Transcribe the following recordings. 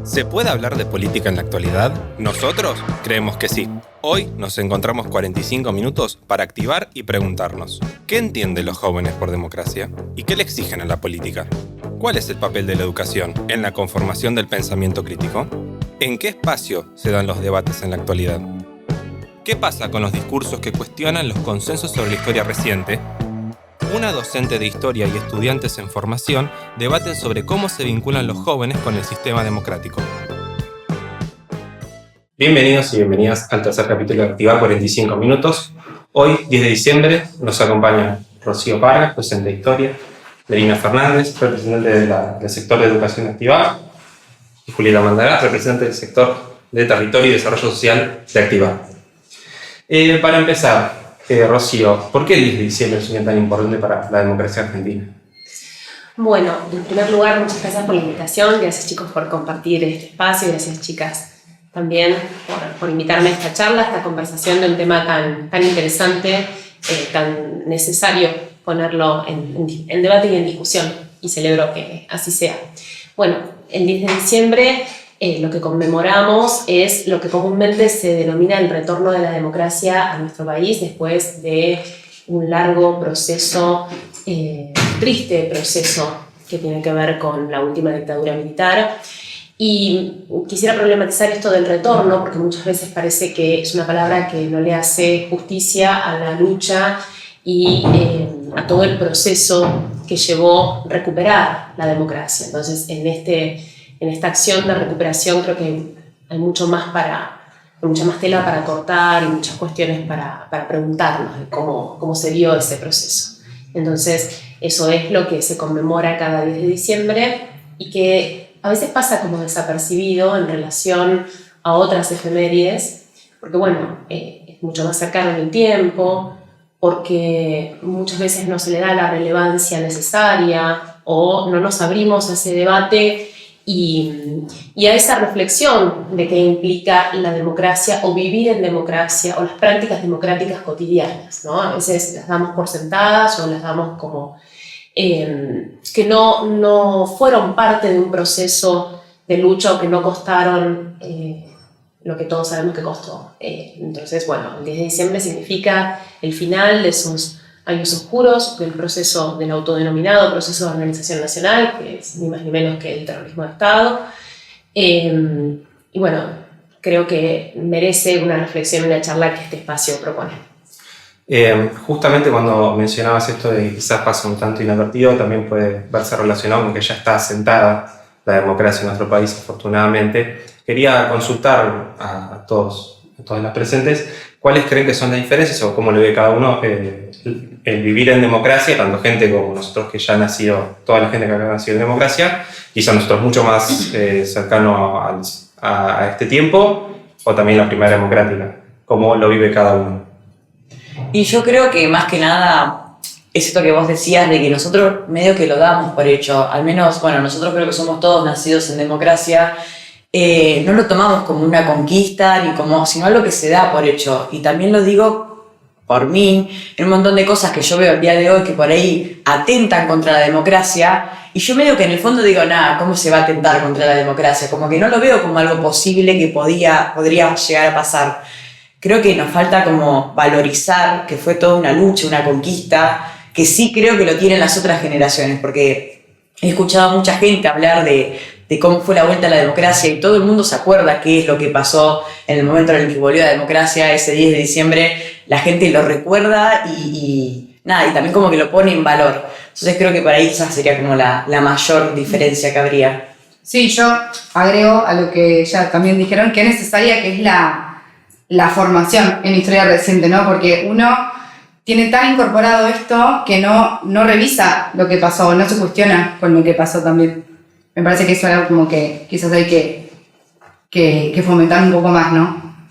¿Se puede hablar de política en la actualidad? Nosotros creemos que sí. Hoy nos encontramos 45 minutos para activar y preguntarnos: ¿qué entienden los jóvenes por democracia? ¿Y qué le exigen a la política? ¿Cuál es el papel de la educación en la conformación del pensamiento crítico? ¿En qué espacio se dan los debates en la actualidad? ¿Qué pasa con los discursos que cuestionan los consensos sobre la historia reciente? Una docente de historia y estudiantes en formación debaten sobre cómo se vinculan los jóvenes con el sistema democrático. Bienvenidos y bienvenidas al tercer capítulo de Activar 45 minutos. Hoy, 10 de diciembre, nos acompaña Rocío Parga, docente de historia, Melina Fernández, representante del sector de educación Activar, y Julieta Mandará, representante del sector de territorio y desarrollo social de Activar. Para empezar, Rocío, ¿por qué el 10 de diciembre es un día tan importante para la democracia argentina? Bueno, en primer lugar, muchas gracias por la invitación, gracias chicos por compartir este espacio, gracias chicas también por invitarme a esta charla, a esta conversación de un tema tan interesante, tan necesario ponerlo en debate y en discusión, y celebro que así sea. Bueno, el 10 de diciembre lo que conmemoramos es lo que comúnmente se denomina el retorno de la democracia a nuestro país después de un largo proceso, triste proceso que tiene que ver con la última dictadura militar. Y quisiera problematizar esto del retorno porque muchas veces parece que es una palabra que no le hace justicia a la lucha y a todo el proceso que llevó a recuperar la democracia. Entonces, en esta acción de recuperación creo que hay mucha más tela para cortar y muchas cuestiones para preguntarnos de cómo se dio ese proceso. Entonces, eso es lo que se conmemora cada 10 de diciembre y que a veces pasa como desapercibido en relación a otras efemérides, porque bueno, es mucho más cercano en el tiempo, porque muchas veces no se le da la relevancia necesaria o no nos abrimos a ese debate y a esa reflexión de qué implica la democracia o vivir en democracia o las prácticas democráticas cotidianas, ¿no? A veces las damos por sentadas o las damos como que no fueron parte de un proceso de lucha o que no costaron lo que todos sabemos que costó. Entonces, bueno, el 10 de diciembre significa el final de esos años oscuros del proceso del autodenominado proceso de organización nacional, que es ni más ni menos que el terrorismo de Estado. Y bueno, creo que merece una reflexión y una charla que este espacio propone. Justamente cuando mencionabas esto de que quizás pasa un tanto inadvertido, también puede verse relacionado con que ya está asentada la democracia en nuestro país, afortunadamente. Quería consultar a todas las presentes cuáles creen que son las diferencias o cómo le ve cada uno el vivir en democracia, tanto gente como nosotros que ya ha nacido, toda la gente que ha nacido en democracia, quizá nosotros mucho más cercanos a este tiempo, o también la primera democrática. ¿Cómo lo vive cada uno? Y yo creo que más que nada es esto que vos decías de que nosotros medio que lo damos por hecho, al menos, bueno, nosotros creo que somos todos nacidos en democracia, no lo tomamos como una conquista sino algo que se da por hecho. Y también lo digo por mí, en un montón de cosas que yo veo el día de hoy que por ahí atentan contra la democracia, y yo medio que en el fondo digo, nada, ¿cómo se va a atentar contra la democracia? Como que no lo veo como algo posible que podría llegar a pasar. Creo que nos falta como valorizar que fue toda una lucha, una conquista, que sí creo que lo tienen las otras generaciones, porque he escuchado a mucha gente hablar de cómo fue la vuelta a la democracia y todo el mundo se acuerda qué es lo que pasó en el momento en el que volvió la democracia ese 10 de diciembre, la gente lo recuerda y también como que lo pone en valor. Entonces creo que para ahí esa sería como la mayor diferencia que habría. Sí, yo agrego a lo que ya también dijeron, que es necesaria, que es la formación en historia reciente, ¿no? Porque uno tiene tan incorporado esto que no revisa lo que pasó, no se cuestiona con lo que pasó también. Me parece que eso es algo como que quizás hay que fomentar un poco más, ¿no?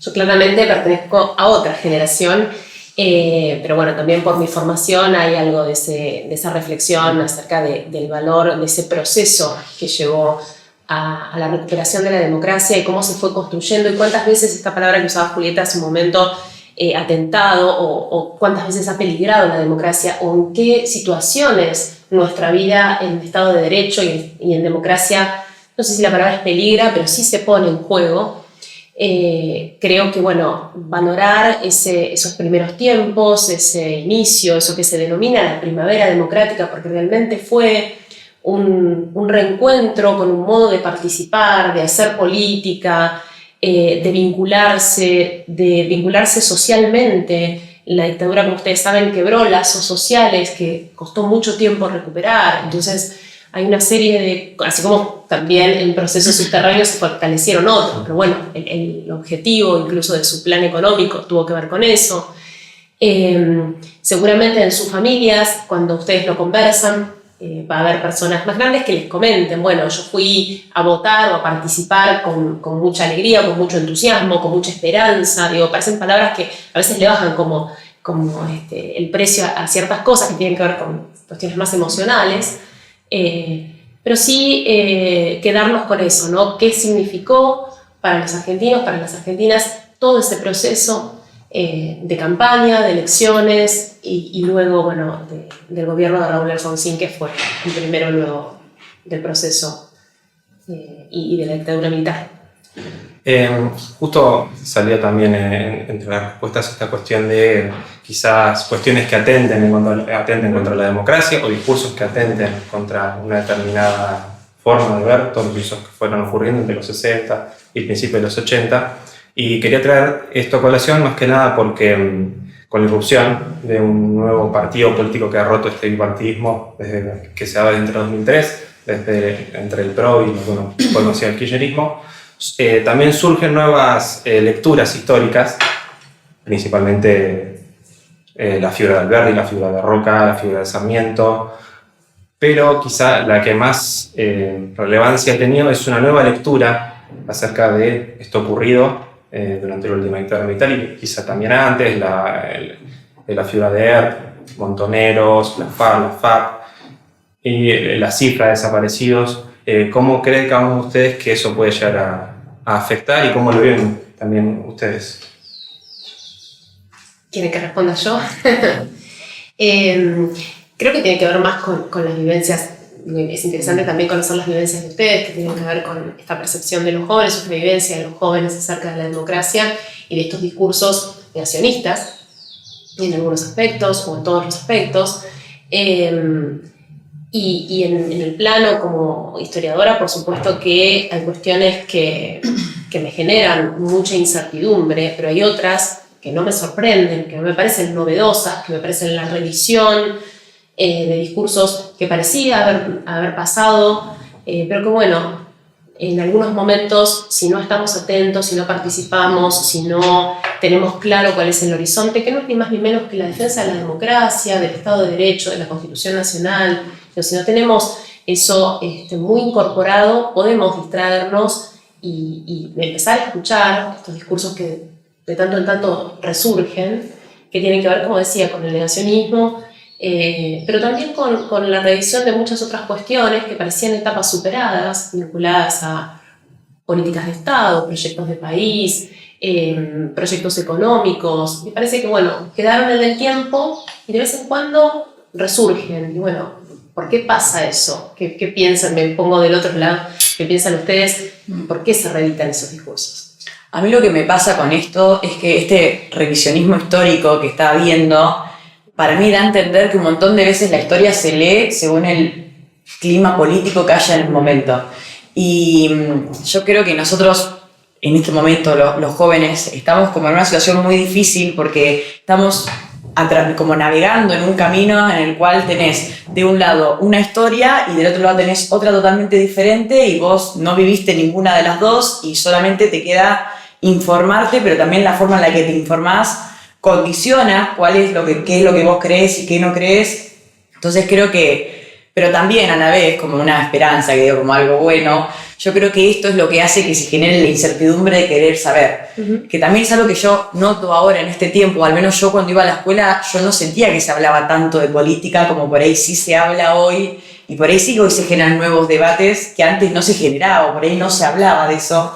Yo claramente pertenezco a otra generación, pero bueno, también por mi formación hay algo de esa reflexión acerca del valor de ese proceso que llevó a la recuperación de la democracia y cómo se fue construyendo y cuántas veces esta palabra que usaba Julieta hace un momento atentado o cuántas veces ha peligrado la democracia o en qué situaciones nuestra vida en Estado de Derecho y en democracia no sé si la palabra peligra, pero sí se pone en juego. Creo que, valorar esos primeros tiempos, ese inicio, eso que se denomina la primavera democrática, porque realmente fue un reencuentro con un modo de participar, de hacer política, de vincularse socialmente. La dictadura, como ustedes saben, quebró lazos sociales que costó mucho tiempo recuperar. Entonces hay una serie de, así como también en procesos subterráneos se fortalecieron otros, pero bueno, el objetivo incluso de su plan económico tuvo que ver con eso. Seguramente en sus familias, cuando ustedes lo conversan, va a haber personas más grandes que les comenten, bueno, yo fui a votar o a participar con mucha alegría, con mucho entusiasmo, con mucha esperanza. Parecen palabras que a veces le bajan como el precio a ciertas cosas que tienen que ver con cuestiones más emocionales. Pero sí quedarnos con eso, ¿no? ¿Qué significó para los argentinos, para las argentinas, todo ese proceso de campaña, de elecciones y luego, del gobierno de Raúl Alfonsín, que fue el primero luego del proceso y de la dictadura militar? Justo salía también entre las respuestas esta cuestión de quizás cuestiones que atenten contra la democracia o discursos que atenten contra una determinada forma de ver todos los procesos que fueron ocurriendo entre los 60 y el principio de los 80. Y quería traer esto a colación más que nada porque con la irrupción de un nuevo partido político que ha roto este bipartidismo desde que se daba entre 2003, entre el PRO y conocido el kirchnerismo, también surgen nuevas lecturas históricas, principalmente la figura de Alberdi, la figura de Roca, la figura de Sarmiento, pero quizá la que más relevancia ha tenido es una nueva lectura acerca de esto ocurrido durante la última dictadura militar y quizá también antes, la figura de ERP, Montoneros, la FARC y la cifra de desaparecidos. ¿Cómo creen cada uno de ustedes que eso puede llegar a afectar y cómo lo ven también ustedes? ¿Quieren que responda yo? Creo que tiene que ver más con las vivencias. Es interesante también conocer las vivencias de ustedes, que tienen que ver con esta percepción de los jóvenes, su vivencia de los jóvenes acerca de la democracia y de estos discursos negacionistas, en algunos aspectos o en todos los aspectos. Y en el plano como historiadora, por supuesto que hay cuestiones que me generan mucha incertidumbre, pero hay otras que no me sorprenden, que no me parecen novedosas, que me parecen la revisión de discursos que parecía haber pasado, pero que en algunos momentos, si no estamos atentos, si no participamos, si no tenemos claro cuál es el horizonte, que no es ni más ni menos que la defensa de la democracia, del Estado de Derecho, de la Constitución Nacional, pero si no tenemos eso muy incorporado, podemos distraernos y empezar a escuchar estos discursos que de tanto en tanto resurgen, que tienen que ver, como decía, con el negacionismo, pero también con la revisión de muchas otras cuestiones que parecían etapas superadas, vinculadas a políticas de Estado, proyectos de país, proyectos económicos. Me parece que, quedaron en el tiempo y de vez en cuando resurgen. Y ¿por qué pasa eso? ¿Qué piensan? Me pongo del otro lado. ¿Qué piensan ustedes? ¿Por qué se reeditan esos discursos? A mí lo que me pasa con esto es que este revisionismo histórico que está habiendo, para mí da a entender que un montón de veces la historia se lee según el clima político que haya en el momento. Y yo creo que nosotros, en este momento, los jóvenes, estamos como en una situación muy difícil porque estamos como navegando en un camino en el cual tenés de un lado una historia y del otro lado tenés otra totalmente diferente y vos no viviste ninguna de las dos y solamente te queda informarte, pero también la forma en la que te informás condiciona qué es lo que vos crees y qué no crees. Entonces creo que, pero también a la vez como una esperanza, que digo, como algo bueno, yo creo que esto es lo que hace que se genere la incertidumbre de querer saber. Que también es algo que yo noto ahora en este tiempo, al menos yo cuando iba a la escuela, yo no sentía que se hablaba tanto de política como por ahí sí se habla hoy, y por ahí sí que hoy se generan nuevos debates que antes no se generaba, o por ahí no se hablaba de eso.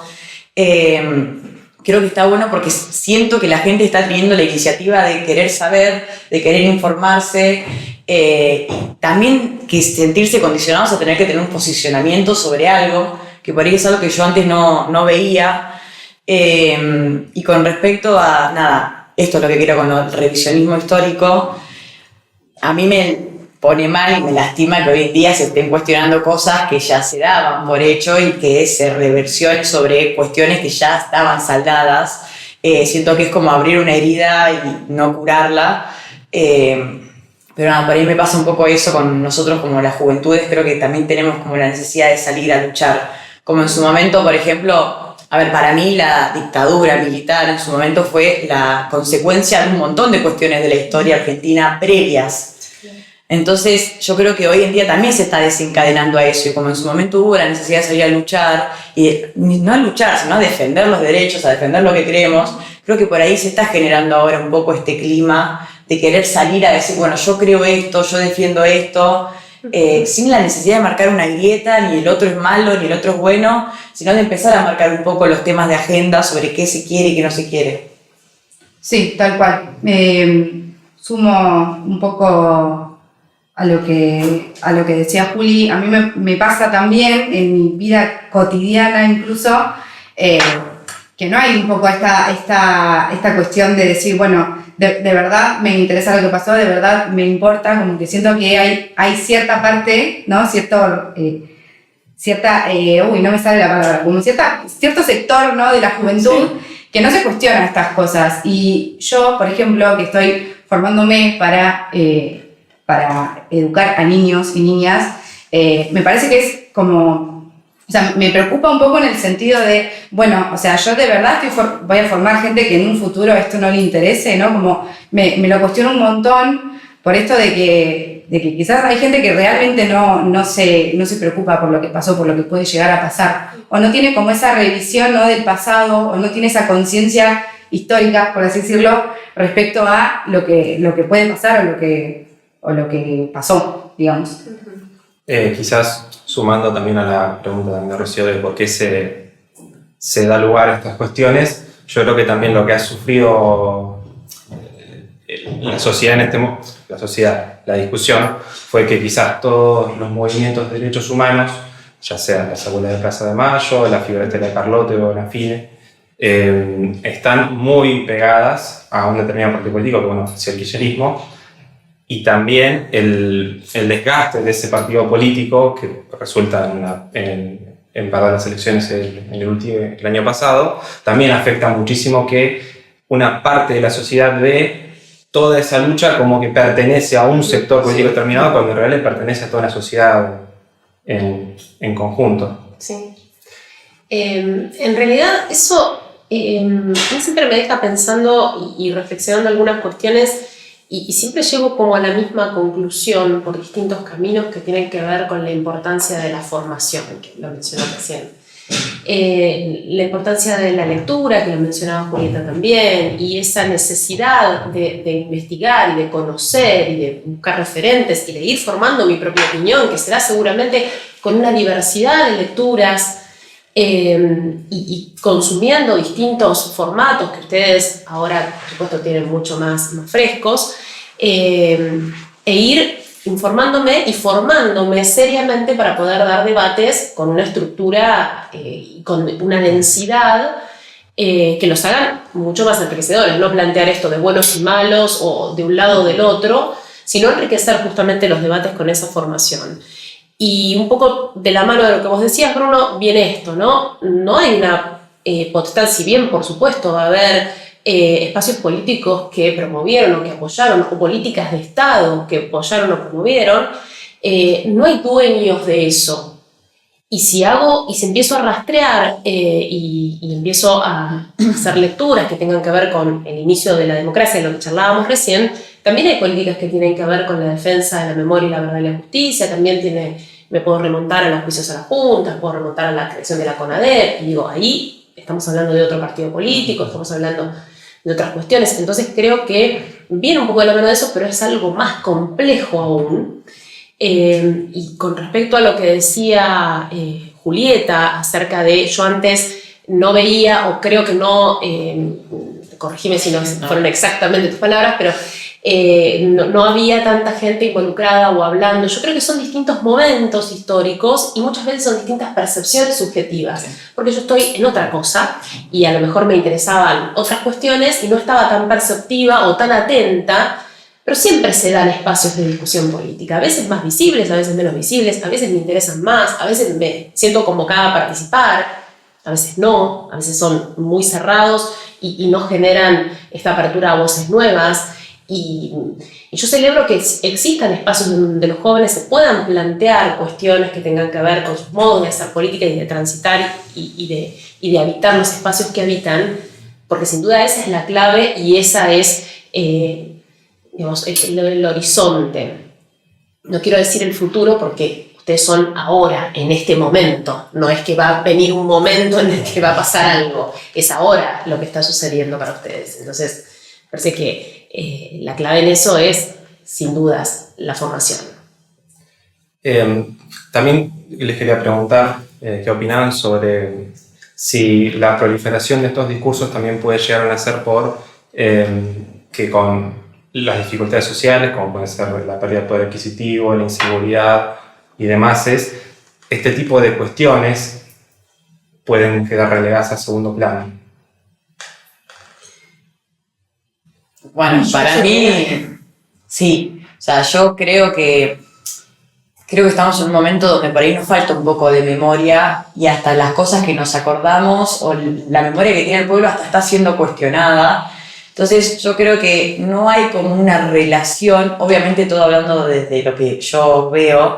Creo que está bueno porque siento que la gente está teniendo la iniciativa de querer saber, de querer informarse, y también que sentirse condicionados a tener que tener un posicionamiento sobre algo, que por ahí es algo que yo antes no veía. Y con respecto a, nada, esto es lo que quiero con el revisionismo histórico, a mí me pone mal y me lastima que hoy en día se estén cuestionando cosas que ya se daban por hecho y que se reversionen sobre cuestiones que ya estaban saldadas. Siento que es como abrir una herida y no curarla. Pero nada, por ahí me pasa un poco eso con nosotros como las juventudes. Creo que también tenemos como la necesidad de salir a luchar. Como en su momento, por ejemplo, a ver, para mí la dictadura militar en su momento fue la consecuencia de un montón de cuestiones de la historia argentina previas. Entonces yo creo que hoy en día también se está desencadenando a eso, y como en su momento hubo la necesidad de salir a luchar, y no a luchar, sino a defender los derechos, a defender lo que creemos, creo que por ahí se está generando ahora un poco este clima de querer salir a decir, bueno, yo creo esto, yo defiendo esto, sin la necesidad de marcar una grieta, ni el otro es malo, ni el otro es bueno, sino de empezar a marcar un poco los temas de agenda sobre qué se quiere y qué no se quiere. Sí, tal cual. Sumo un poco a lo que decía Juli. A mí me pasa también en mi vida cotidiana incluso, que no hay un poco esta cuestión de decir, bueno, de verdad me interesa lo que pasó, de verdad me importa, como que siento que hay cierta parte, ¿no? No me sale la palabra, como cierto sector, ¿no? De la juventud, sí, que no se cuestiona estas cosas. Y yo, por ejemplo, que estoy formándome para educar a niños y niñas, me parece que es como, o sea, me preocupa un poco en el sentido de, bueno, o sea, yo de verdad voy a formar gente que en un futuro esto no le interese, ¿no? Como me lo cuestiono un montón por esto de que quizás hay gente que realmente no se preocupa por lo que pasó, por lo que puede llegar a pasar, o no tiene como esa revisión, ¿no? Del pasado, o no tiene esa conciencia histórica, por así decirlo, respecto a lo que puede pasar o lo que pasó, digamos. Quizás sumando también a la pregunta de Rocío de por qué se da lugar a estas cuestiones, yo creo que también lo que ha sufrido la sociedad la discusión, fue que quizás todos los movimientos de derechos humanos, ya sea las abuelas de Plaza de Mayo, la figura de Estela Carlotto o la FIDE, están muy pegadas a un determinado partido político, que bueno, es el kirchnerismo, y también el desgaste de ese partido político, que resulta en perder las elecciones el año pasado, también afecta muchísimo que una parte de la sociedad ve toda esa lucha como que pertenece a un sector político determinado, cuando en realidad pertenece a toda la sociedad en conjunto. Sí. En realidad eso siempre me deja pensando y reflexionando algunas cuestiones, y siempre llego como a la misma conclusión por distintos caminos que tienen que ver con la importancia de la formación, que lo mencionó recién. La importancia de la lectura, que lo mencionaba Julieta también, y esa necesidad de investigar y de conocer y de buscar referentes y de ir formando mi propia opinión, que será seguramente con una diversidad de lecturas, y consumiendo distintos formatos que ustedes ahora, por supuesto, tienen mucho más frescos, e ir informándome y formándome seriamente para poder dar debates con una estructura y con una densidad que los hagan mucho más enriquecedores, no plantear esto de buenos y malos o de un lado o del otro, sino enriquecer justamente los debates con esa formación. Y un poco de la mano de lo que vos decías, Bruno, viene esto, ¿no? No hay una potestad, si bien, por supuesto, va a haber espacios políticos que promovieron o que apoyaron, o políticas de Estado que apoyaron o promovieron, no hay dueños de eso. Y si empiezo a rastrear y empiezo a hacer lecturas que tengan que ver con el inicio de la democracia, de lo que charlábamos recién, también hay políticas que tienen que ver con la defensa de la memoria y la verdad y la justicia, también me puedo remontar a los juicios a las juntas, puedo remontar a la creación de la CONADEP, y digo, ahí estamos hablando de otro partido político, estamos hablando de otras cuestiones. Entonces creo que viene un poco de la mano de eso, pero es algo más complejo aún. Y con respecto a lo que decía Julieta acerca de, yo antes no veía, o creo que no, corregime si no fueron exactamente tus palabras, pero no había tanta gente involucrada o hablando. Yo creo que son distintos momentos históricos y muchas veces son distintas percepciones subjetivas, porque yo estoy en otra cosa y a lo mejor me interesaban otras cuestiones y no estaba tan perceptiva o tan atenta, pero siempre se dan espacios de discusión política, a veces más visibles, a veces menos visibles, a veces me interesan más, a veces me siento convocada a participar, a veces no, a veces son muy cerrados y no generan esta apertura a voces nuevas. Y yo celebro que existan espacios donde los jóvenes se puedan plantear cuestiones que tengan que ver con sus modos de hacer política y de transitar y de habitar los espacios que habitan, porque sin duda esa es la clave y esa es digamos, el horizonte. No quiero decir el futuro porque ustedes son ahora, en este momento. No es que va a venir un momento en el que va a pasar algo. Es ahora lo que está sucediendo para ustedes. Entonces, parece que la clave en eso es, sin dudas, la formación. También les quería preguntar qué opinaban sobre si la proliferación de estos discursos también puede llegar a nacer por que con las dificultades sociales, como puede ser la pérdida de poder adquisitivo, la inseguridad y demás, este tipo de cuestiones pueden quedar relegadas a segundo plano. Bueno, para mí, sí. O sea, yo creo que estamos en un momento donde por ahí nos falta un poco de memoria y hasta las cosas que nos acordamos o la memoria que tiene el pueblo hasta está siendo cuestionada. Entonces yo creo que no hay como una relación, obviamente todo hablando desde lo que yo veo,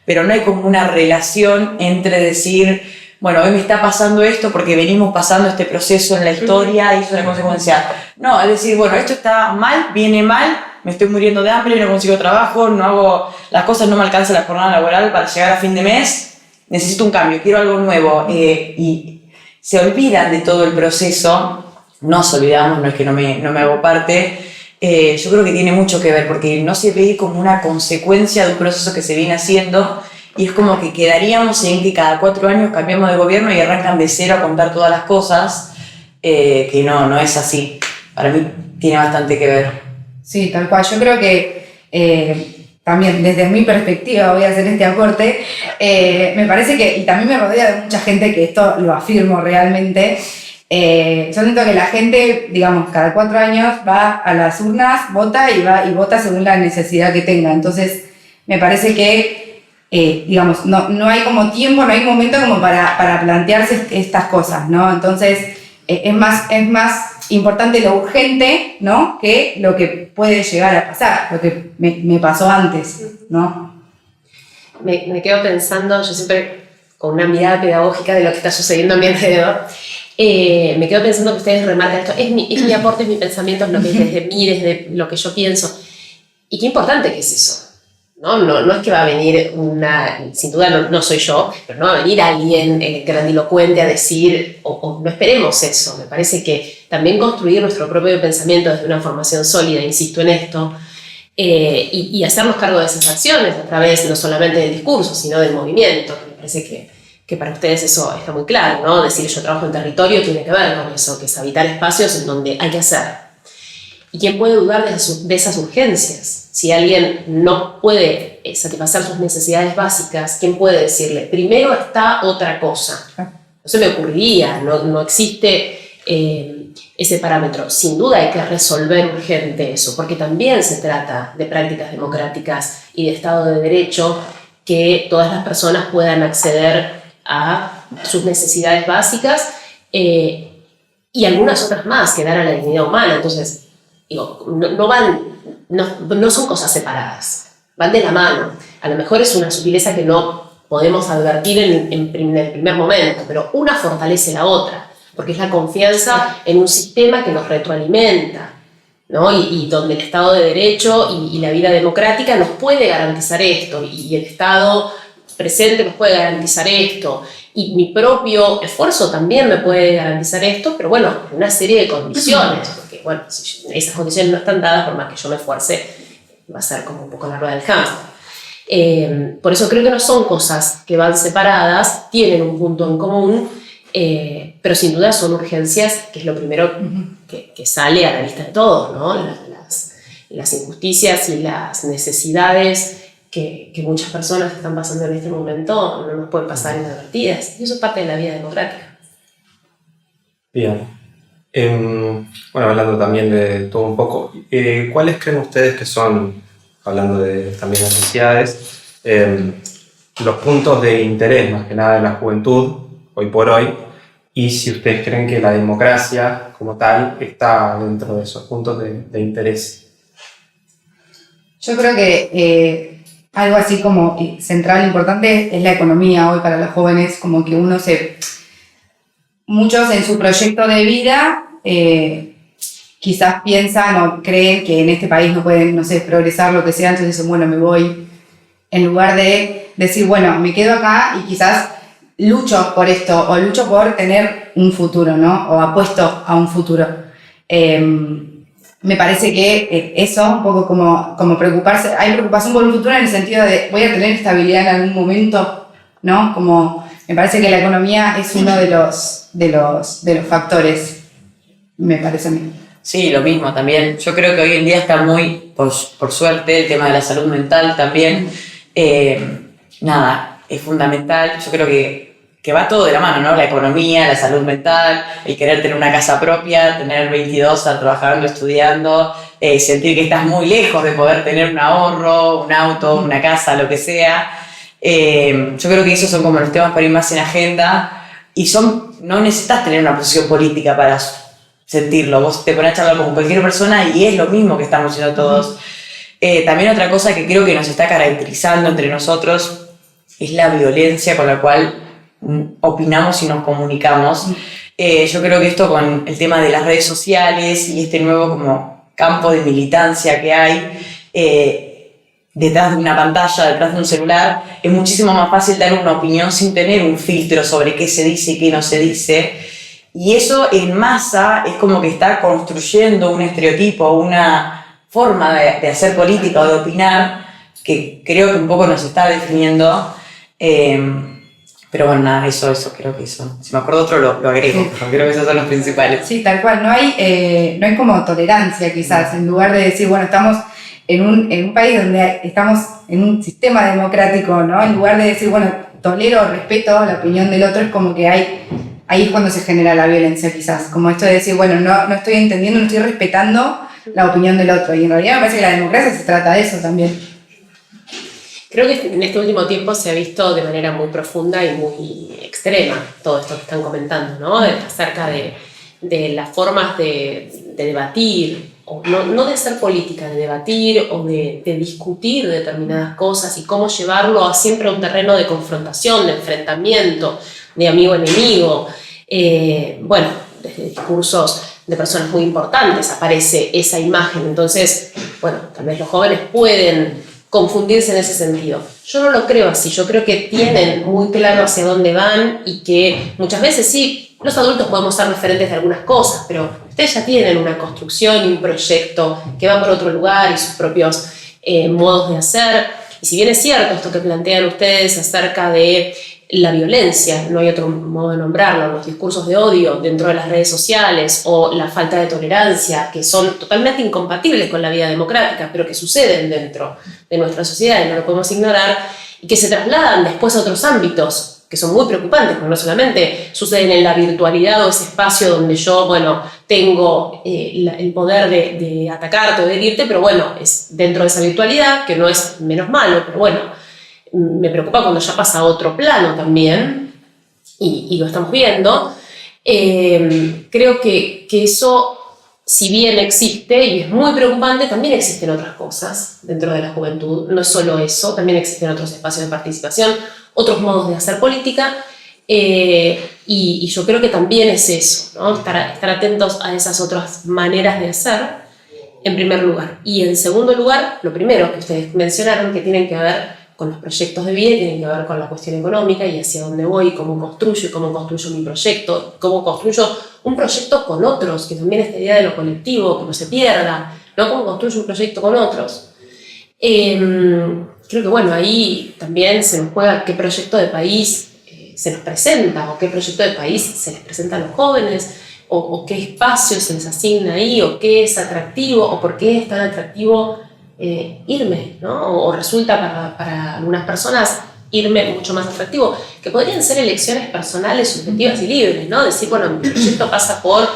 pero no hay como una relación entre decir, bueno, hoy me está pasando esto porque venimos pasando este proceso en la historia y eso es una consecuencia. No, es decir, bueno, esto está mal, viene mal, me estoy muriendo de hambre, no consigo trabajo, no hago las cosas, no me alcanza la jornada laboral para llegar a fin de mes, necesito un cambio, quiero algo nuevo. Y se olvidan de todo el proceso, nos olvidamos, no es que no me hago parte. Yo creo que tiene mucho que ver porque no se ve como una consecuencia de un proceso que se viene haciendo. Y es como que quedaríamos en que cada 4 años cambiamos de gobierno y arrancan de cero a contar todas las cosas, que no es así. Para mí tiene bastante que ver. Sí, tal cual. Yo creo que también desde mi perspectiva voy a hacer este aporte. Me parece que, y también me rodea de mucha gente que esto lo afirmo realmente, yo siento que la gente, digamos, cada 4 años va a las urnas, vota y vota según la necesidad que tenga. Entonces, me parece que digamos, no hay como tiempo, no hay momento como para plantearse estas cosas, ¿no? Entonces, es más importante lo urgente, ¿no? Que lo que puede llegar a pasar, lo que me pasó antes, ¿no? Me quedo pensando, yo siempre con una mirada pedagógica de lo que está sucediendo a mi alrededor, me quedo pensando que ustedes remarcan esto, es mi aporte, es mi pensamiento, es lo que es desde mí, desde lo que yo pienso. Y qué importante que es eso. No es que va a venir sin duda no soy yo, pero no va a venir alguien grandilocuente a decir, o no esperemos eso. Me parece que también construir nuestro propio pensamiento desde una formación sólida, insisto en esto, y hacernos cargo de esas acciones a través no solamente del discurso, sino del movimiento. Me parece que para ustedes eso está muy claro, ¿no? Decir yo trabajo en territorio tiene que ver con eso, que es habitar espacios en donde hay que hacer. ¿Y quién puede dudar de esas urgencias? Si alguien no puede satisfacer sus necesidades básicas, ¿quién puede decirle? Primero está otra cosa. No se me ocurriría, no existe ese parámetro. Sin duda hay que resolver urgente eso, porque también se trata de prácticas democráticas y de Estado de Derecho, que todas las personas puedan acceder a sus necesidades básicas y algunas otras más, que dan a la dignidad humana. Entonces, digo, no son cosas separadas, van de la mano. A lo mejor es una sutileza que no podemos advertir en el primer momento, pero una fortalece la otra, porque es la confianza en un sistema que nos retroalimenta, ¿no? Y donde el Estado de Derecho y la vida democrática nos puede garantizar esto, y el Estado presente nos puede garantizar esto, y mi propio esfuerzo también me puede garantizar esto, pero bueno, una serie de condiciones, porque bueno, si esas condiciones no están dadas, por más que yo me esfuerce, va a ser como un poco la rueda del hámster. Por eso creo que no son cosas que van separadas, tienen un punto en común, pero sin duda son urgencias, que es lo primero que sale a la vista de todos, ¿no? las injusticias y las necesidades que muchas personas están pasando en este momento no nos pueden pasar inadvertidas. Y eso es parte de la vida democrática. Bien. Bueno, hablando también de todo un poco, ¿cuáles creen ustedes que son, hablando de también necesidades, los puntos de interés más que nada de la juventud hoy por hoy? Y si ustedes creen que la democracia como tal está dentro de esos puntos de interés. Yo creo que algo así como central, importante, es la economía hoy para los jóvenes, como que muchos en su proyecto de vida quizás piensan o creen que en este país no pueden, no sé, progresar, lo que sea, entonces dicen, bueno, me voy, en lugar de decir, bueno, me quedo acá y quizás lucho por esto, o lucho por tener un futuro, ¿no? O apuesto a un futuro. Me parece que eso, un poco como preocuparse, hay preocupación por un futuro en el sentido de voy a tener estabilidad en algún momento, ¿no? Como me parece que la economía es uno de los factores, me parece a mí. Sí, lo mismo también. Yo creo que hoy en día está muy, por suerte, el tema de la salud mental también. Nada, es fundamental. Yo creo que va todo de la mano, ¿no? La economía, la salud mental, el querer tener una casa propia, tener 22 trabajando, estudiando, sentir que estás muy lejos de poder tener un ahorro, un auto, una casa, lo que sea. Yo creo que esos son como los temas para ir más en agenda y no necesitas tener una posición política para sentirlo. Vos te pones a charlar con cualquier persona y es lo mismo que estamos haciendo todos. También otra cosa que creo que nos está caracterizando entre nosotros es la violencia con la cual opinamos y nos comunicamos. Yo creo que esto con el tema de las redes sociales y este nuevo como campo de militancia que hay detrás de una pantalla, detrás de un celular, es muchísimo más fácil dar una opinión sin tener un filtro sobre qué se dice y qué no se dice. Y eso en masa es como que está construyendo un estereotipo, una forma de hacer política o de opinar que creo que un poco nos está definiendo. Pero bueno, nada, eso, creo que eso. Si me acuerdo otro lo agrego, pero creo que esos son los principales. Sí, tal cual. No hay como tolerancia quizás, en lugar de decir, bueno, estamos en un país donde estamos en un sistema democrático, ¿no? En lugar de decir, bueno, tolero o respeto la opinión del otro, es como que ahí es cuando se genera la violencia quizás. Como esto de decir, bueno, no estoy entendiendo, no estoy respetando la opinión del otro. Y en realidad me parece que la democracia se trata de eso también. Creo que en este último tiempo se ha visto de manera muy profunda y muy extrema todo esto que están comentando, ¿no? Acerca de las formas de debatir, o no de hacer política, de debatir o de discutir determinadas cosas y cómo llevarlo a siempre a un terreno de confrontación, de enfrentamiento, de amigo-enemigo. Bueno, desde discursos de personas muy importantes aparece esa imagen. Entonces, bueno, tal vez los jóvenes pueden confundirse en ese sentido. Yo no lo creo así, yo creo que tienen muy claro hacia dónde van y que muchas veces sí, los adultos podemos ser referentes de algunas cosas, pero ustedes ya tienen una construcción y un proyecto que va por otro lugar y sus propios modos de hacer. Y si bien es cierto esto que plantean ustedes acerca de la violencia, no hay otro modo de nombrarlo, los discursos de odio dentro de las redes sociales o la falta de tolerancia, que son totalmente incompatibles con la vida democrática, pero que suceden dentro de nuestra sociedad y no lo podemos ignorar, y que se trasladan después a otros ámbitos que son muy preocupantes, porque no solamente suceden en la virtualidad o ese espacio donde yo, bueno, tengo el poder de atacarte o de herirte, pero bueno, es dentro de esa virtualidad, que no es menos malo, pero bueno, me preocupa cuando ya pasa a otro plano también, y lo estamos viendo. Creo que eso, si bien existe y es muy preocupante, también existen otras cosas dentro de la juventud. No es solo eso, también existen otros espacios de participación, otros modos de hacer política, y yo creo que también es eso, ¿no? Estar atentos a esas otras maneras de hacer, en primer lugar. Y en segundo lugar, lo primero que ustedes mencionaron, que tienen que ver con los proyectos de vida, tienen que ver con la cuestión económica y hacia dónde voy, cómo construyo mi proyecto, cómo construyo un proyecto con otros, que también esta idea de lo colectivo, que no se pierda, ¿no? Cómo construyo un proyecto con otros. Creo que bueno, ahí también se nos juega qué proyecto de país se nos presenta o qué proyecto de país se les presenta a los jóvenes, o qué espacio se les asigna ahí, o qué es atractivo, o por qué es tan atractivo irme, ¿no? O resulta para algunas personas irme mucho más atractivo, que podrían ser elecciones personales, subjetivas y libres, ¿no? Decir, bueno, mi proyecto pasa por,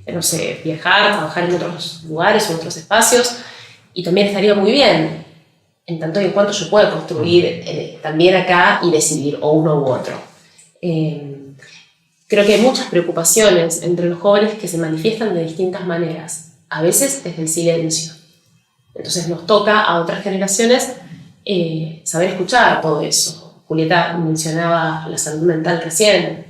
no sé, viajar, trabajar en otros lugares o en otros espacios, y también estaría muy bien, en tanto y en cuanto yo pueda construir también acá y decidir o uno u otro. Creo que hay muchas preocupaciones entre los jóvenes que se manifiestan de distintas maneras, a veces desde el silencio. Entonces nos toca a otras generaciones saber escuchar todo eso. Julieta mencionaba la salud mental recién,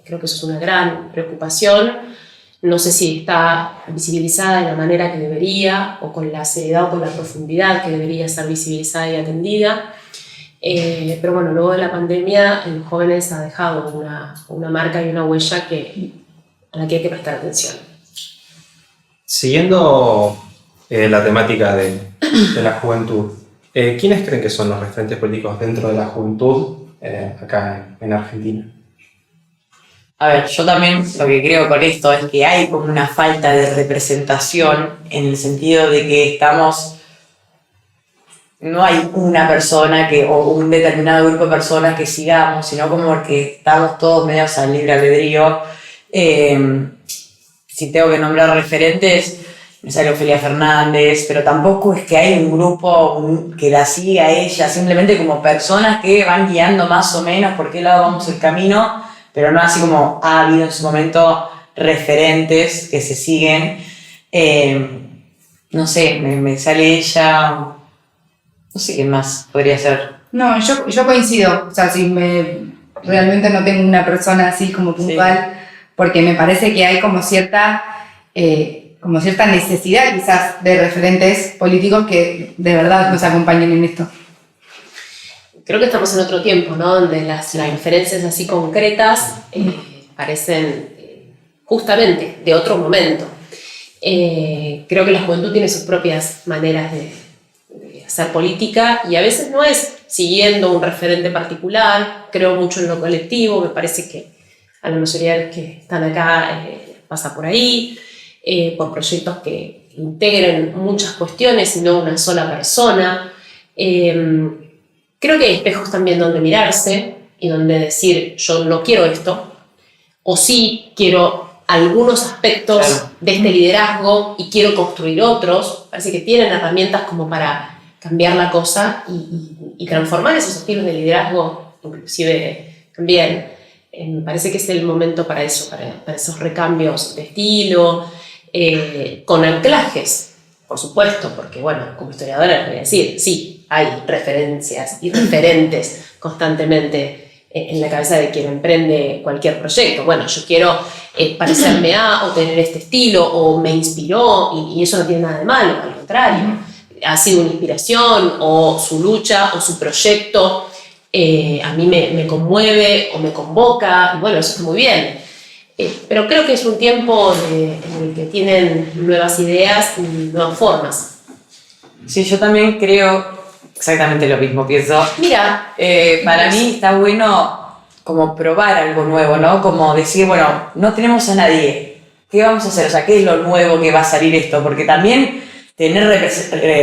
creo que eso es una gran preocupación. No sé si está visibilizada de la manera que debería, o con la seriedad o con la profundidad que debería ser visibilizada y atendida. Pero bueno, luego de la pandemia, en los jóvenes ha dejado una marca y una huella a la que hay que prestar atención. Siguiendo la temática de la juventud, ¿quiénes creen que son los referentes políticos dentro de la juventud acá en Argentina? A ver, yo también lo que creo con esto es que hay como una falta de representación en el sentido de que no hay una persona o un determinado grupo de personas que sigamos, sino como que estamos todos medios al libre albedrío. Si tengo que nombrar referentes, me sale Ofelia Fernández, pero tampoco es que hay un grupo que la siga a ella, simplemente como personas que van guiando más o menos por qué lado vamos el camino, pero no así como ha habido en su momento referentes que se siguen. No sé, me sale ella, no sé qué más podría ser. No, yo coincido, o sea, realmente no tengo una persona así como puntual, sí, porque me parece que hay como cierta necesidad quizás de referentes políticos que de verdad nos acompañen en esto. Creo que estamos en otro tiempo, ¿no? Donde las referencias así concretas parecen justamente de otro momento. Creo que la juventud tiene sus propias maneras de hacer política y a veces no es siguiendo un referente particular. Creo mucho en lo colectivo, me parece que a la mayoría de los que están acá pasa por ahí, por proyectos que integren muchas cuestiones y no una sola persona. Creo que hay espejos también donde mirarse y donde decir yo no quiero esto, o sí quiero algunos aspectos, claro, de este liderazgo y quiero construir otros. Parece que tienen herramientas como para cambiar la cosa y transformar esos estilos de liderazgo, inclusive también. Me parece que es el momento para eso, para esos recambios de estilo, con anclajes, por supuesto, porque bueno, como historiadora les voy a decir, sí, hay referencias y referentes constantemente en la cabeza de quien emprende cualquier proyecto. Bueno, yo quiero parecerme a, o tener este estilo, o me inspiró, y eso no tiene nada de malo, al contrario. Ha sido una inspiración, o su lucha, o su proyecto, a mí me conmueve, o me convoca, y bueno, eso está muy bien. Pero creo que es un tiempo en el que tienen nuevas ideas y nuevas formas. Sí, yo también creo exactamente lo mismo, pienso. Mira, para mí está bueno como probar algo nuevo, ¿no? Como decir, bueno, no tenemos a nadie, ¿qué vamos a hacer? O sea, ¿qué es lo nuevo que va a salir esto? Porque también tener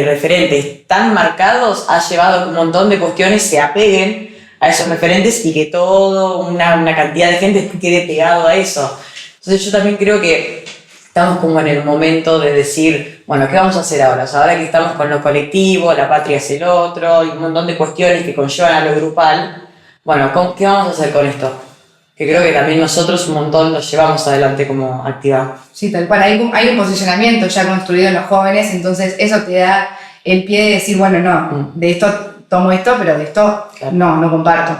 referentes tan marcados ha llevado a que un montón de cuestiones se apeguen a esos referentes y que toda una cantidad de gente quede pegado a eso. Entonces yo también creo que estamos como en el momento de decir, bueno, ¿qué vamos a hacer ahora? O sea, ahora que estamos con lo colectivo, la patria es el otro, y un montón de cuestiones que conllevan a lo grupal, bueno, ¿qué vamos a hacer con esto? Que creo que también nosotros un montón lo llevamos adelante como actividad. Sí, tal cual, hay un posicionamiento ya construido en los jóvenes, entonces eso te da el pie de decir, bueno, no, de esto tomo esto, pero de esto claro, no comparto.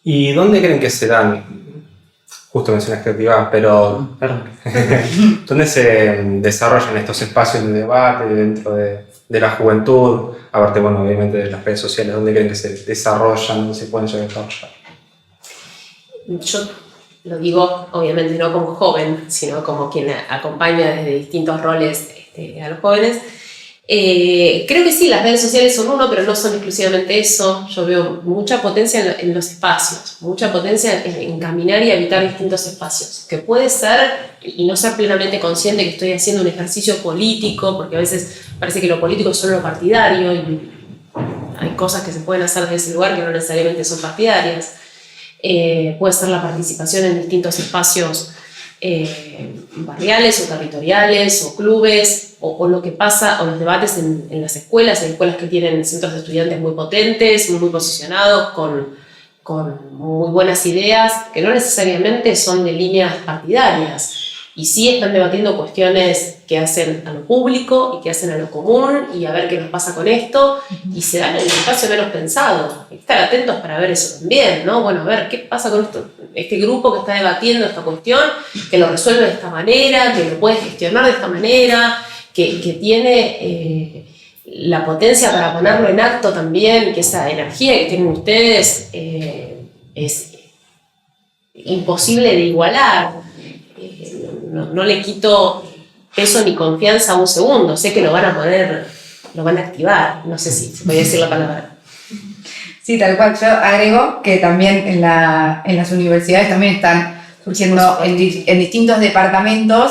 ¿Y dónde creen que se dan? Justo mencionaste actividad, pero ¿dónde se desarrollan estos espacios de debate dentro de la juventud? Aparte, bueno, obviamente de las redes sociales, ¿dónde creen que se desarrollan, dónde se pueden desarrollar? Yo lo digo, obviamente, no como joven, sino como quien acompaña desde distintos roles a los jóvenes. Creo que sí, las redes sociales son uno, pero no son exclusivamente eso. Yo veo mucha potencia en los espacios, mucha potencia en caminar y habitar distintos espacios, que puede ser, y no ser plenamente consciente que estoy haciendo un ejercicio político, porque a veces parece que lo político es solo lo partidario, y hay cosas que se pueden hacer desde ese lugar que no necesariamente son partidarias. Puede ser la participación en distintos espacios barriales o territoriales o clubes o lo que pasa o los debates en las escuelas. Hay escuelas que tienen centros de estudiantes muy potentes, muy posicionados, con muy buenas ideas que no necesariamente son de líneas partidarias y sí están debatiendo cuestiones que hacen a lo público y que hacen a lo común y a ver qué nos pasa con esto, y se dan en el espacio menos pensado. Hay que estar atentos para ver eso también, ¿no? Bueno, a ver qué pasa con este grupo que está debatiendo esta cuestión, que lo resuelve de esta manera, que lo puede gestionar de esta manera, que tiene la potencia para ponerlo en acto también, que esa energía que tienen ustedes es imposible de igualar. No le quito peso ni confianza a un segundo, sé que lo van a poner, lo van a activar, no sé si se puede decir la palabra. Sí, tal cual. Yo agrego que también en las universidades también están surgiendo en distintos departamentos,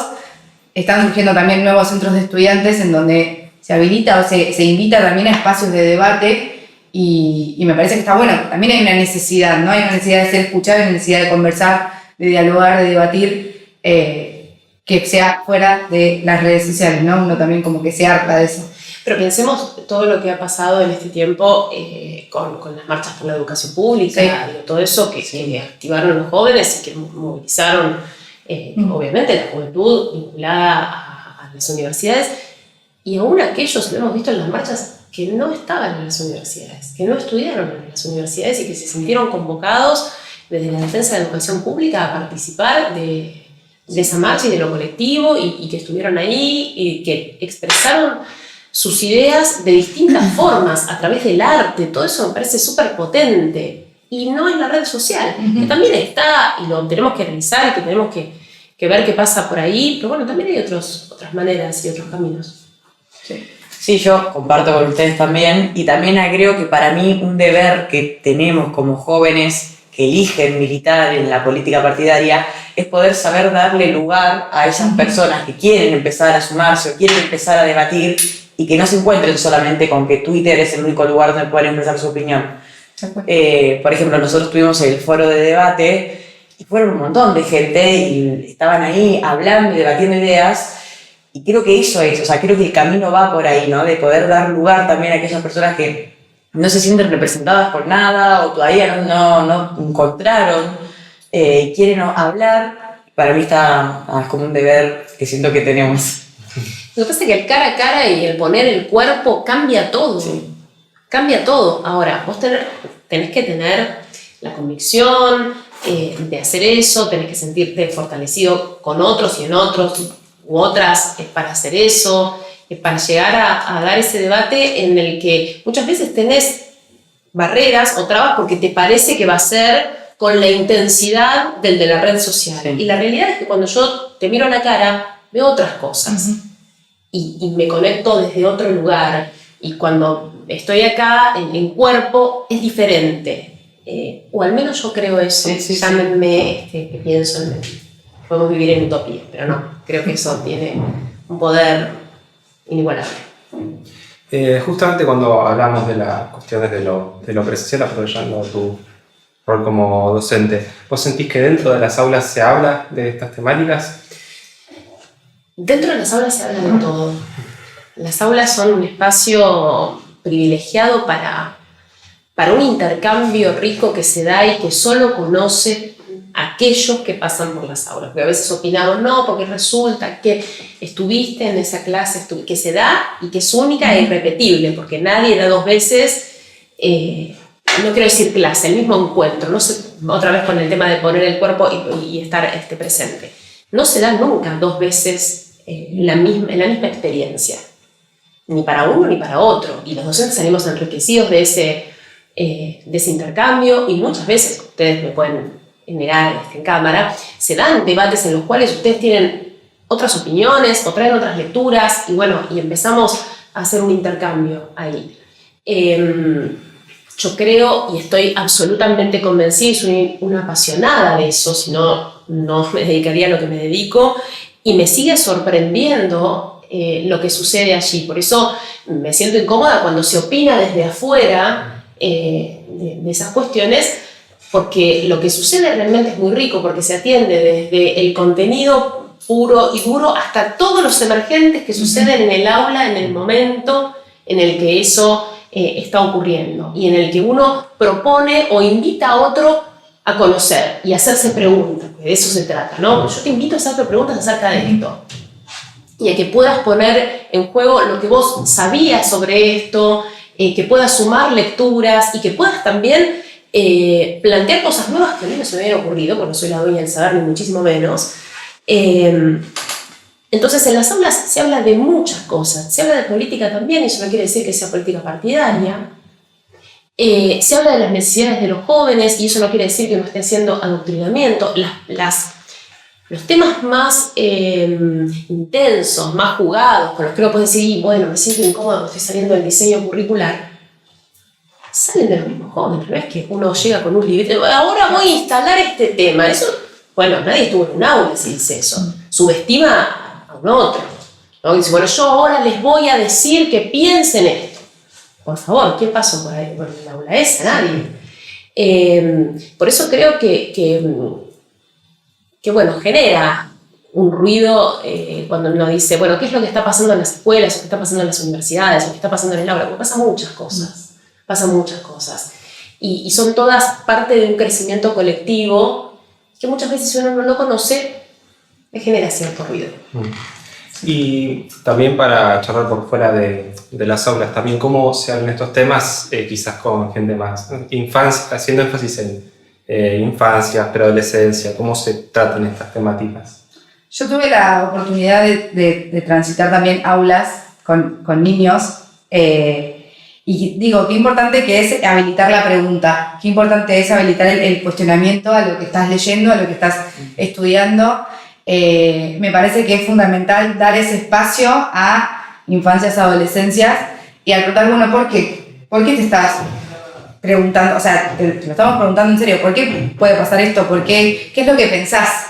están surgiendo también nuevos centros de estudiantes en donde se habilita o se invita también a espacios de debate y me parece que está bueno. También hay una necesidad, ¿no? Hay una necesidad de ser escuchado, hay una necesidad de conversar, de dialogar, de debatir, que sea fuera de las redes sociales, ¿no? Uno también como que se harta de eso. Pero pensemos todo lo que ha pasado en este tiempo con las marchas por la educación pública, sí. Todo eso que activaron los jóvenes y que movilizaron, obviamente, la juventud vinculada a las universidades, y aún aquellos, lo hemos visto en las marchas, que no estaban en las universidades, que no estudiaron en las universidades y que se sintieron convocados desde la defensa de la educación pública a participar de esa marcha y de lo colectivo, y que estuvieron ahí y que expresaron sus ideas de distintas formas, a través del arte. Todo eso me parece súper potente. Y no es la red social, que también está, y lo tenemos que revisar, y que tenemos que ver qué pasa por ahí, pero bueno, también hay otras maneras y otros caminos. Sí, yo comparto con ustedes también, y también agrego que para mí un deber que tenemos como jóvenes que eligen militar en la política partidaria es poder saber darle lugar a esas personas que quieren empezar a sumarse o quieren empezar a debatir, y que no se encuentren solamente con que Twitter es el único lugar donde pueden expresar su opinión. Por ejemplo, nosotros tuvimos el foro de debate y fueron un montón de gente y estaban ahí hablando y debatiendo ideas, y creo que eso es, o sea, creo que el camino va por ahí, ¿no? De poder dar lugar también a aquellas personas que no se sienten representadas por nada o todavía no encontraron, quieren hablar. Para mí está como un deber que siento que tenemos. Lo que pasa es que el cara a cara y el poner el cuerpo cambia todo. Sí. Cambia todo. Ahora, vos tenés que tener la convicción de hacer eso, tenés que sentirte fortalecido con otros y en otros u otras para hacer eso, para llegar a dar ese debate en el que muchas veces tenés barreras o trabas porque te parece que va a ser con la intensidad del de la red social. Sí. Y la realidad es que cuando yo te miro a la cara, veo otras cosas. Y me conecto desde otro lugar, y cuando estoy acá en cuerpo es diferente, o al menos yo creo eso. Llámenme que pienso podemos vivir en utopía, pero no, creo que eso tiene un poder inigualable. Justamente cuando hablamos de las cuestiones de lo presencial, aprovechando tu rol como docente, ¿vos sentís que dentro de las aulas se habla de estas temáticas? Dentro de las aulas se habla de todo. Las aulas son un espacio privilegiado para un intercambio rico que se da y que solo conoce aquellos que pasan por las aulas. Porque a veces opinamos, no, porque resulta que estuviste en esa clase, que se da y que es única e irrepetible, porque nadie da dos veces, no quiero decir clase, el mismo encuentro, no sé, otra vez con el tema de poner el cuerpo y estar presente. No se da nunca dos veces la misma experiencia, ni para uno ni para otro, y los docentes salimos enriquecidos de ese intercambio, y muchas veces, ustedes me pueden negar en cámara, se dan debates en los cuales ustedes tienen otras opiniones o traen otras lecturas, y bueno, y empezamos hacer un intercambio ahí. Yo creo y estoy absolutamente convencida y soy una apasionada de eso, si no, no me dedicaría a lo que me dedico, y me sigue sorprendiendo lo que sucede allí. Por eso me siento incómoda cuando se opina desde afuera de esas cuestiones, porque lo que sucede realmente es muy rico, porque se atiende desde el contenido puro y duro hasta todos los emergentes que suceden en el aula, en el momento en el que eso está ocurriendo y en el que uno propone o invita a otro a conocer y a hacerse preguntas, porque de eso se trata, ¿no? Yo te invito a hacerte preguntas acerca de esto y a que puedas poner en juego lo que vos sabías sobre esto, que puedas sumar lecturas y que puedas también plantear cosas nuevas que a mí no se me habían ocurrido, porque no soy la dueña del saber, ni muchísimo menos. Entonces en las aulas se habla de muchas cosas, se habla de política también, y eso no quiere decir que sea política partidaria. Se habla de las necesidades de los jóvenes, y eso no quiere decir que no esté haciendo adoctrinamiento. Los temas más intensos, más jugados, con los que uno puede decir, bueno, me siento incómodo, estoy saliendo del diseño curricular, salen de los mismos jóvenes. No es que uno llega con un librito, ahora voy a instalar este tema. Eso, bueno, nadie estuvo en un aula si dice eso. Subestima a un otro, ¿no? Dice, bueno, yo ahora les voy a decir que piensen esto. Por favor, ¿qué pasó por ahí? Por el aula esa, nadie. Por eso creo que bueno, genera un ruido cuando uno dice, bueno, ¿qué es lo que está pasando en las escuelas, o qué está pasando en las universidades, o qué está pasando en el aula? Porque pasan muchas cosas. Y son todas parte de un crecimiento colectivo que muchas veces si uno no lo conoce, le genera cierto ruido. Y también para charlar por fuera de las aulas, también cómo se hablan estos temas, quizás con gente más infancia, haciendo énfasis en infancia, preadolescencia, cómo se tratan estas temáticas. Yo tuve la oportunidad de transitar también aulas con niños, y digo, qué importante que es habilitar la pregunta, qué importante es habilitar el cuestionamiento a lo que estás leyendo, a lo que estás estudiando. Me parece que es fundamental dar ese espacio a infancias, adolescencias, y al preguntar, bueno, ¿por qué? ¿Por qué te estás preguntando? O sea, te lo estamos preguntando en serio, ¿por qué puede pasar esto? ¿Por qué? ¿Qué es lo que pensás?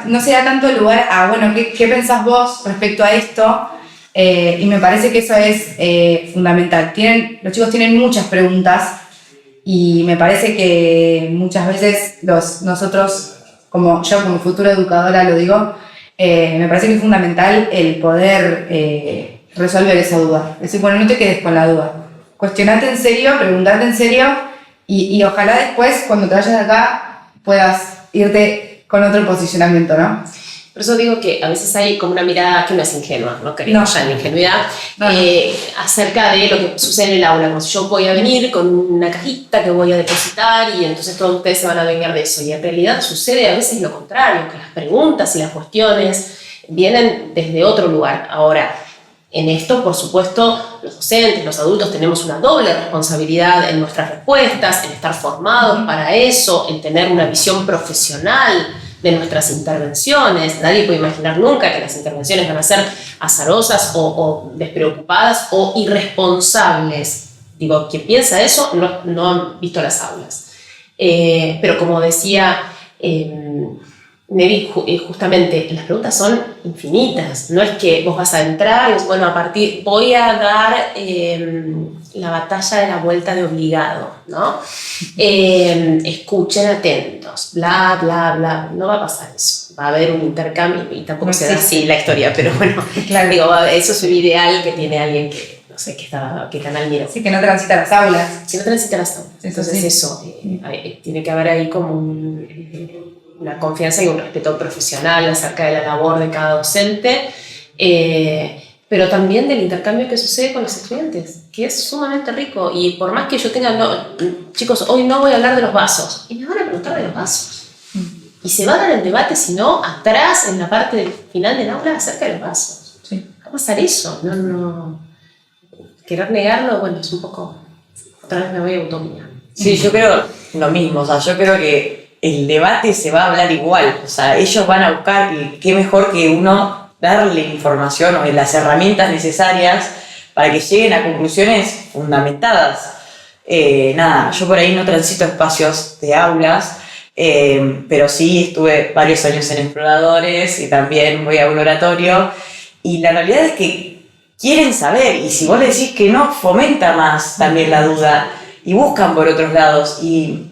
No se da tanto lugar a, bueno, ¿qué pensás vos respecto a esto? Y me parece que eso es fundamental. Los chicos tienen muchas preguntas, y me parece que muchas veces nosotros, como yo como futura educadora lo digo, me parece que es fundamental el poder resolver esa duda. Es decir, bueno, no te quedes con la duda. Cuestionate en serio, preguntarte en serio, y ojalá después, cuando te vayas de acá, puedas irte con otro posicionamiento, ¿no? Por eso digo que a veces hay como una mirada que no es ingenua, no queremos ya en la ingenuidad, acerca de lo que sucede en el aula. Como si yo voy a venir con una cajita que voy a depositar y entonces todos ustedes se van a vengar de eso. Y en realidad sucede a veces lo contrario, que las preguntas y las cuestiones vienen desde otro lugar. Ahora, en esto, por supuesto, los docentes, los adultos tenemos una doble responsabilidad en nuestras respuestas, en estar formados para eso, en tener una visión profesional de nuestras intervenciones. Nadie puede imaginar nunca que las intervenciones van a ser azarosas o despreocupadas o irresponsables. Digo, quien piensa eso no han visto las aulas. Pero como decía Nevi, justamente las preguntas son infinitas. No es que vos vas a entrar y es, bueno, voy a dar la batalla de la vuelta de obligado, ¿no? Escuchen atentos, bla, bla, bla. No va a pasar eso. Va a haber un intercambio y tampoco se da así la historia, pero bueno, claro, digo, eso es un ideal que tiene alguien que, no sé, qué canal miro. Sí, que no transita las aulas. Si no transita las aulas. Entonces sí. Eso, tiene que haber ahí como una confianza y un respeto profesional acerca de la labor de cada docente, pero también del intercambio que sucede con los estudiantes, que es sumamente rico. Y por más que yo tenga, chicos, hoy no voy a hablar de los vasos, y me van a preguntar de los vasos. Y se va a dar el debate, si no, atrás, en la parte final del aula, acerca de los vasos. Sí. Va a pasar eso, no. Querer negarlo, bueno, es un poco, otra vez me voy a utopía. Sí, yo creo lo mismo, o sea, yo creo que el debate se va a hablar igual, o sea, ellos van a buscar, y qué mejor que uno darle información o las herramientas necesarias para que lleguen a conclusiones fundamentadas. Yo por ahí no transito espacios de aulas, pero sí estuve varios años en exploradores y también voy a un oratorio, y la realidad es que quieren saber, y si vos le decís que no, fomenta más también la duda y buscan por otros lados. Y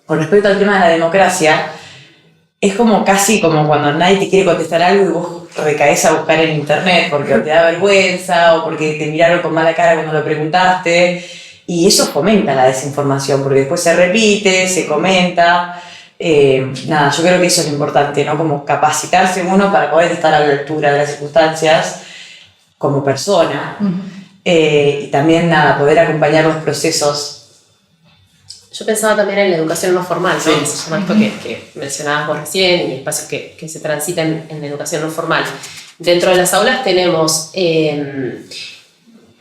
con respecto al tema de la democracia, es como casi como cuando nadie te quiere contestar algo y vos recaes a buscar en internet porque o te da vergüenza o porque te miraron con mala cara cuando lo preguntaste, y eso fomenta la desinformación porque después se repite, se comenta. Yo creo que eso es lo importante, ¿no? Como capacitarse uno para poder estar a la altura de las circunstancias como persona. Y también poder acompañar los procesos. Yo pensaba también en la educación no formal, ¿no? Sí. Se llama esto que mencionabas vos recién, y espacios que se transitan en la educación no formal. Dentro de las aulas tenemos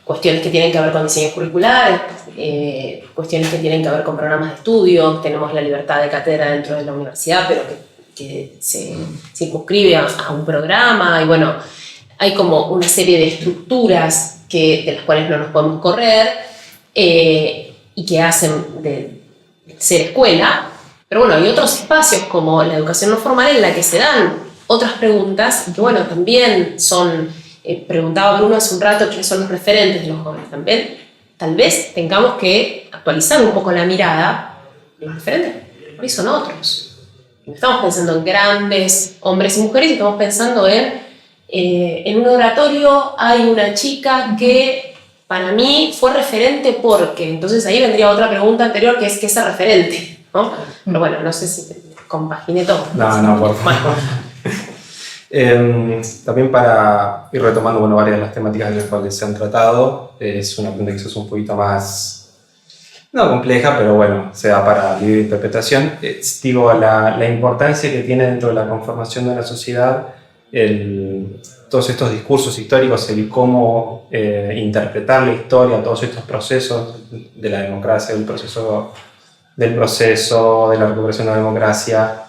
cuestiones que tienen que ver con diseños curriculares, cuestiones que tienen que ver con programas de estudio, tenemos la libertad de cátedra dentro de la universidad, pero que se circunscribe a un programa, y bueno, hay como una serie de estructuras de las cuales no nos podemos correr, y que hacen de ser escuela, pero bueno, hay otros espacios como la educación no formal en la que se dan otras preguntas, que bueno, también son, preguntaba Bruno hace un rato quiénes son los referentes de los jóvenes, también tal vez tengamos que actualizar un poco la mirada. Los referentes hoy son otros, no estamos pensando en grandes hombres y mujeres, estamos pensando en un oratorio hay una chica que para mí fue referente porque, entonces ahí vendría otra pregunta anterior que es ¿qué es ser referente? ¿No? Pero bueno, no sé si compaginé todo. No, por favor. También para ir retomando varias de las temáticas de las cuales se han tratado, es una pregunta que es un poquito más, no compleja, pero bueno, se da para libre interpretación. La importancia que tiene dentro de la conformación de una sociedad todos estos discursos históricos, el cómo interpretar la historia, todos estos procesos de la democracia, del proceso de la recuperación de la democracia,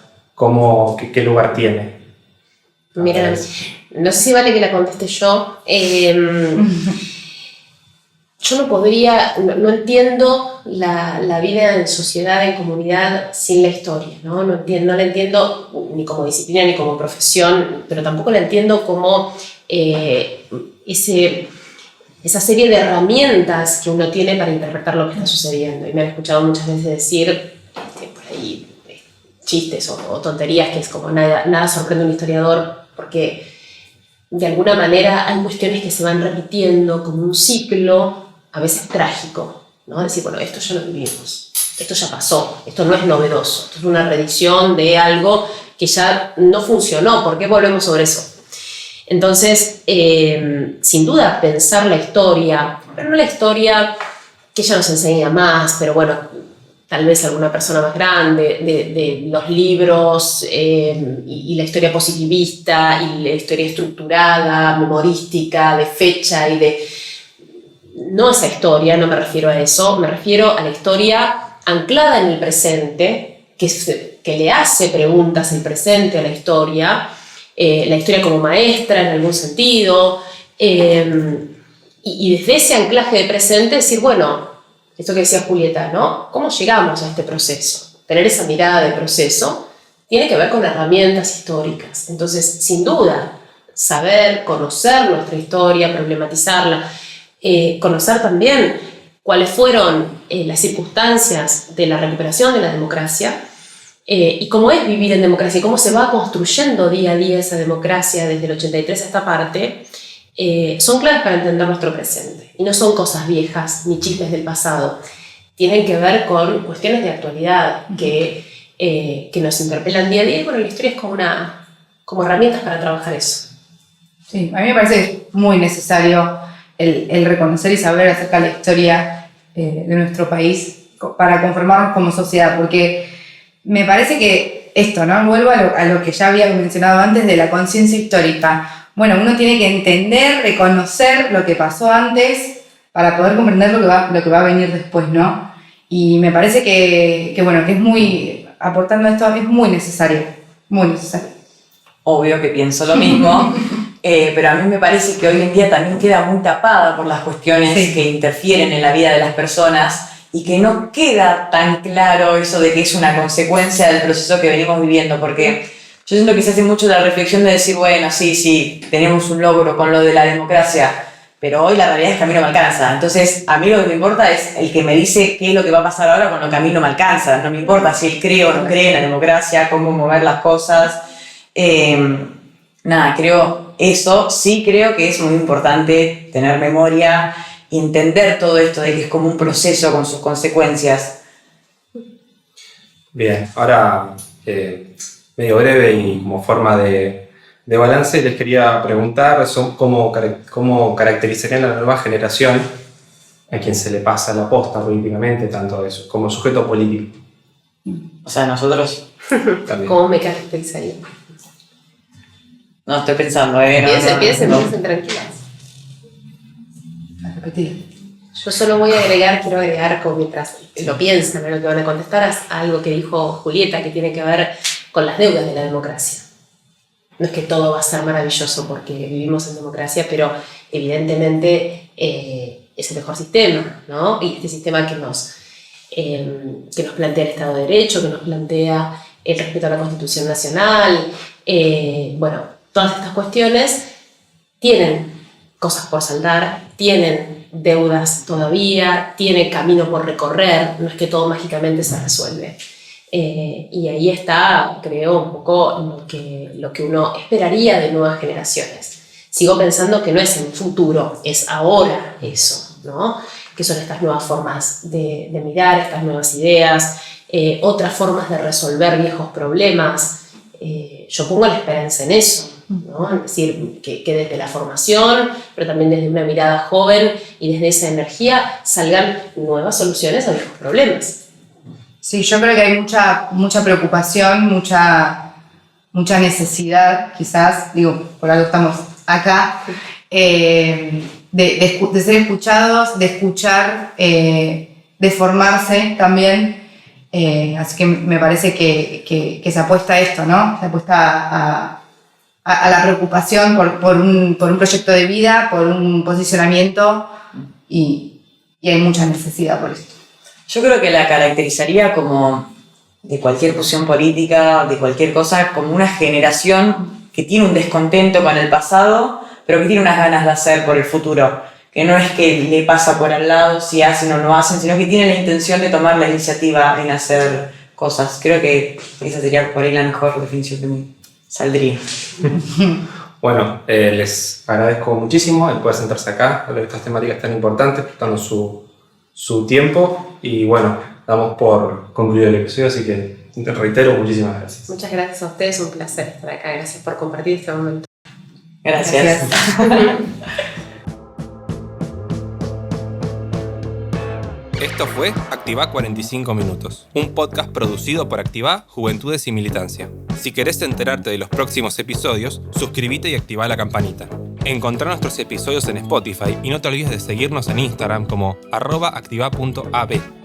qué lugar tiene. Mira, no sé si vale que la conteste yo. Yo no entiendo la vida en sociedad, en comunidad, sin la historia, ¿no? No la entiendo ni como disciplina ni como profesión, pero tampoco la entiendo como esa serie de herramientas que uno tiene para interpretar lo que está sucediendo. Y me han escuchado muchas veces decir por ahí chistes o tonterías, que es como nada sorprende a un historiador, porque de alguna manera hay cuestiones que se van repitiendo como un ciclo, a veces trágico, ¿no? Decir, bueno, esto ya lo vivimos, esto ya pasó, esto no es novedoso, esto es una reedición de algo que ya no funcionó, ¿por qué volvemos sobre eso? Entonces, sin duda, pensar la historia, pero no la historia que ella nos enseña más, pero bueno, tal vez alguna persona más grande, de los libros y la historia positivista y la historia estructurada, memorística, de fecha no esa historia, no me refiero a eso, me refiero a la historia anclada en el presente, que le hace preguntas el presente a la historia como maestra en algún sentido, y desde ese anclaje de presente decir, bueno, esto que decía Julieta, ¿no? ¿Cómo llegamos a este proceso? Tener esa mirada de proceso tiene que ver con herramientas históricas. Entonces, sin duda, saber, conocer nuestra historia, problematizarla, conocer también cuáles fueron las circunstancias de la recuperación de la democracia y cómo es vivir en democracia, y cómo se va construyendo día a día esa democracia desde el 83 a esta parte, son claves para entender nuestro presente. Y no son cosas viejas ni chismes del pasado. Tienen que ver con cuestiones de actualidad que nos interpelan día a día, y bueno, la historia es como herramientas para trabajar eso. Sí, a mí me parece muy necesario el reconocer y saber acerca de la historia de nuestro país para conformarnos como sociedad, porque me parece que esto, ¿no? Vuelvo a lo que ya había mencionado antes de la conciencia histórica. Bueno, uno tiene que entender, reconocer lo que pasó antes para poder comprender lo que va a venir después, ¿no? Y me parece que es muy, aportando esto, es muy necesario, muy necesario. Obvio que pienso lo mismo. pero a mí me parece que hoy en día también queda muy tapada por las cuestiones que interfieren en la vida de las personas y que no queda tan claro eso de que es una consecuencia del proceso que venimos viviendo, porque yo siento que se hace mucho la reflexión de decir, bueno, sí, tenemos un logro con lo de la democracia, pero hoy la realidad es que a mí no me alcanza. Entonces, a mí lo que me importa es el que me dice qué es lo que va a pasar ahora con lo que a mí no me alcanza. No me importa si él cree o no cree en la democracia, cómo mover las cosas. Sí creo que es muy importante tener memoria y entender todo esto de que es como un proceso con sus consecuencias. Bien, ahora medio breve y como forma de balance, les quería preguntar cómo caracterizarían a la nueva generación a quien se le pasa la posta políticamente, tanto eso, como sujeto político. O sea, nosotros... También. ¿Cómo me caracterizaría? No, estoy pensando, Piensen tranquilas. A repetir. Yo solo quiero agregar, como mientras lo piensan, lo que van a contestar, es algo que dijo Julieta, que tiene que ver con las deudas de la democracia. No es que todo va a ser maravilloso porque vivimos en democracia, pero evidentemente es el mejor sistema, ¿no? Y este sistema que nos plantea el Estado de Derecho, que nos plantea el respeto a la Constitución Nacional, todas estas cuestiones tienen cosas por saldar, tienen deudas todavía, tienen camino por recorrer, no es que todo mágicamente se resuelve. Y ahí está, creo, un poco lo que uno esperaría de nuevas generaciones. Sigo pensando que no es en el futuro, es ahora eso, ¿no? Que son estas nuevas formas de mirar, estas nuevas ideas, otras formas de resolver viejos problemas. Yo pongo la esperanza en eso, ¿no? Es decir, que desde la formación, pero también desde una mirada joven y desde esa energía salgan nuevas soluciones a viejos problemas. Sí, yo creo que hay mucha preocupación, mucha necesidad, quizás, por algo estamos acá, de ser escuchados, de escuchar, de formarse también. Así que me parece que se apuesta a esto, ¿no? Se apuesta a la preocupación por un proyecto de vida, por un posicionamiento y hay mucha necesidad por esto. Yo creo que la caracterizaría como, de cualquier posición política, de cualquier cosa, como una generación que tiene un descontento con el pasado, pero que tiene unas ganas de hacer por el futuro. Que no es que le pasa por al lado si hacen o no hacen, sino que tiene la intención de tomar la iniciativa en hacer cosas. Creo que esa sería por ahí la mejor definición que me saldría. Bueno, les agradezco muchísimo el poder sentarse acá, hablar de estas temáticas tan importantes, darnos su tiempo y bueno, damos por concluido el episodio, así que te reitero, muchísimas gracias. Muchas gracias a ustedes, un placer estar acá, gracias por compartir este momento. Gracias. Esto fue Activá 45 Minutos, un podcast producido por Activá Juventudes y Militancia. Si querés enterarte de los próximos episodios, suscríbete y activá la campanita. Encontrá nuestros episodios en Spotify y no te olvides de seguirnos en Instagram como @activa.ab.